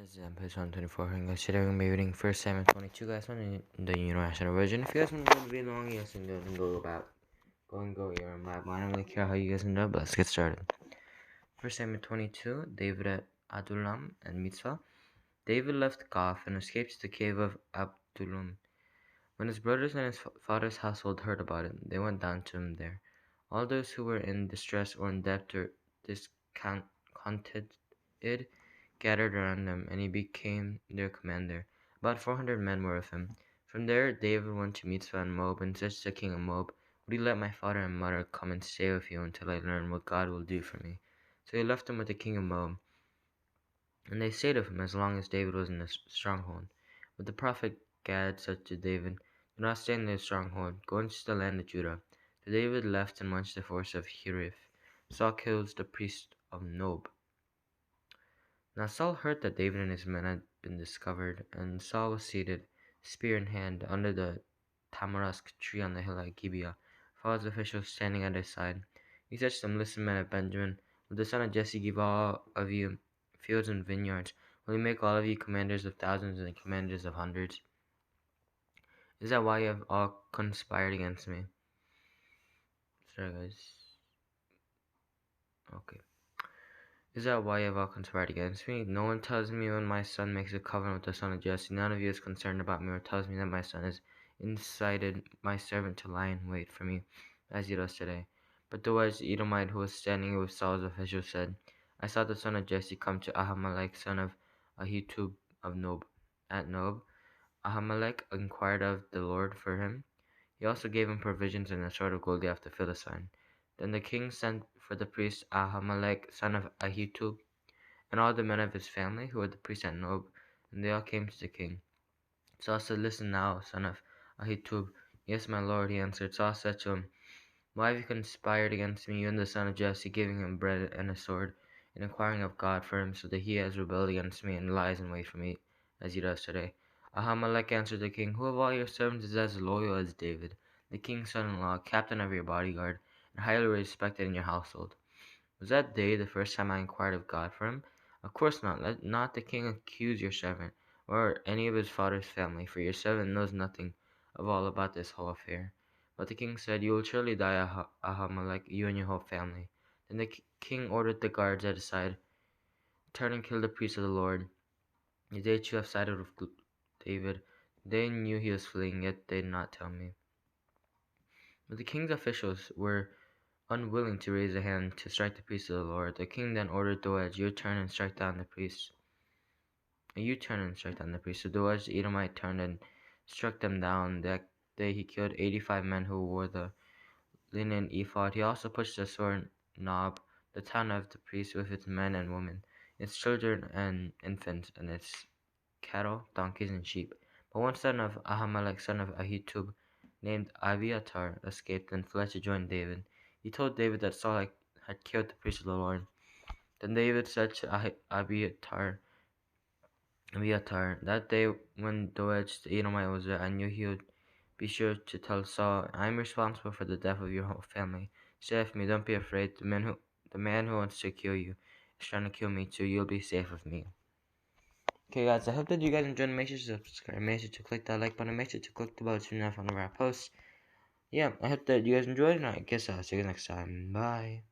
This is page 124, and guys, today we're going to be reading 1 Samuel 22, guys, on the International Version. If you guys want to read along, you guys can go your map. I don't really care how you guys know, but let's get started. 1 Samuel 22, David at Adullam and Mitzvah. David left Gath and escaped to the cave of Adullam. When his brothers and his father's household heard about it, they went down to him there. All those who were in distress or in debt or discontented gathered around him, and he became their commander. About 400 men were with him. From there David went to Mitzvah and Moab, and said to the king of Moab, "Would you let my father and mother come and stay with you until I learn what God will do for me?" So he left them with the king of Moab, and they stayed with him as long as David was in the stronghold. But the prophet Gad said to David, "Do not stay in the stronghold. Go into the land of Judah." So David left and went to the forest of Hereth. Saul kills the priest of Nob. Now Saul heard that David and his men had been discovered, and Saul was seated, spear in hand, under the tamarisk tree on the hill at Gibeah, with all his officials standing at his side. He said to them, "Listen, men of Benjamin, will the son of Jesse give all of you fields and vineyards? Will he make all of you commanders of thousands and commanders of hundreds? Is that why you have all conspired against me?" Sorry, guys. Okay. "Is that why you have all conspired against me? No one tells me when my son makes a covenant with the son of Jesse. None of you is concerned about me or tells me that my son has incited my servant to lie in wait for me, as he does today." But Doeg the Edomite, who was standing with Saul's officials, said, "I saw the son of Jesse come to Ahimelech, son of Ahitub of Nob. At Nob, Ahimelech inquired of the Lord for him. He also gave him provisions and a sword of Goliath the Philistine." Then the king sent for the priest Ahimelech, son of Ahitub, and all the men of his family, who were the priests at Nob, and they all came to the king. Saul said, "Listen now, son of Ahitub." "Yes, my lord," he answered. Saul said to him, "Why have you conspired against me, you and the son of Jesse, giving him bread and a sword, and inquiring of God for him, so that he has rebelled against me and lies in wait for me, as he does today?" Ahimelech answered the king, "Who of all your servants is as loyal as David, the king's son-in-law, captain of your bodyguard, and highly respected in your household? Was that day the first time I inquired of God for him? Of course not. Let not the king accuse your servant, or any of his father's family, for your servant knows nothing of all about this whole affair." But the king said, "You will surely die, Ahimelech, you and your whole family." Then the king ordered the guards at his side, "Turn and kill the priest of the Lord. They too have sided with David." They knew he was fleeing, yet they did not tell me. But the king's officials were unwilling to raise a hand to strike the priests of the Lord. The king then ordered Doeg, "You turn and strike down the priests." So Doeg the Edomite turned and struck them down. That day he killed 85 men who wore the linen ephod. He also pushed the sword Nob, the town of the priests, with its men and women, its children and infants, and its cattle, donkeys, and sheep. But one son of Ahimelech, son of Ahitub, named Abiathar, escaped and fled to join David. He told David that Saul had killed the priest of the Lord. Then David said to Abiathar, "That day when Doeg the Edomite was there, I knew he would be sure to tell Saul, 'I am responsible for the death of your whole family. Stay with me, don't be afraid. The man who wants to kill you is trying to kill me too. You'll be safe with me.'" Okay, guys, I hope that you guys enjoyed. Make sure to subscribe. Make sure to click that like button. Make sure to click the bell to turn off one of our posts. Yeah, I hope that you guys enjoyed, and I guess I'll see you next time. Bye.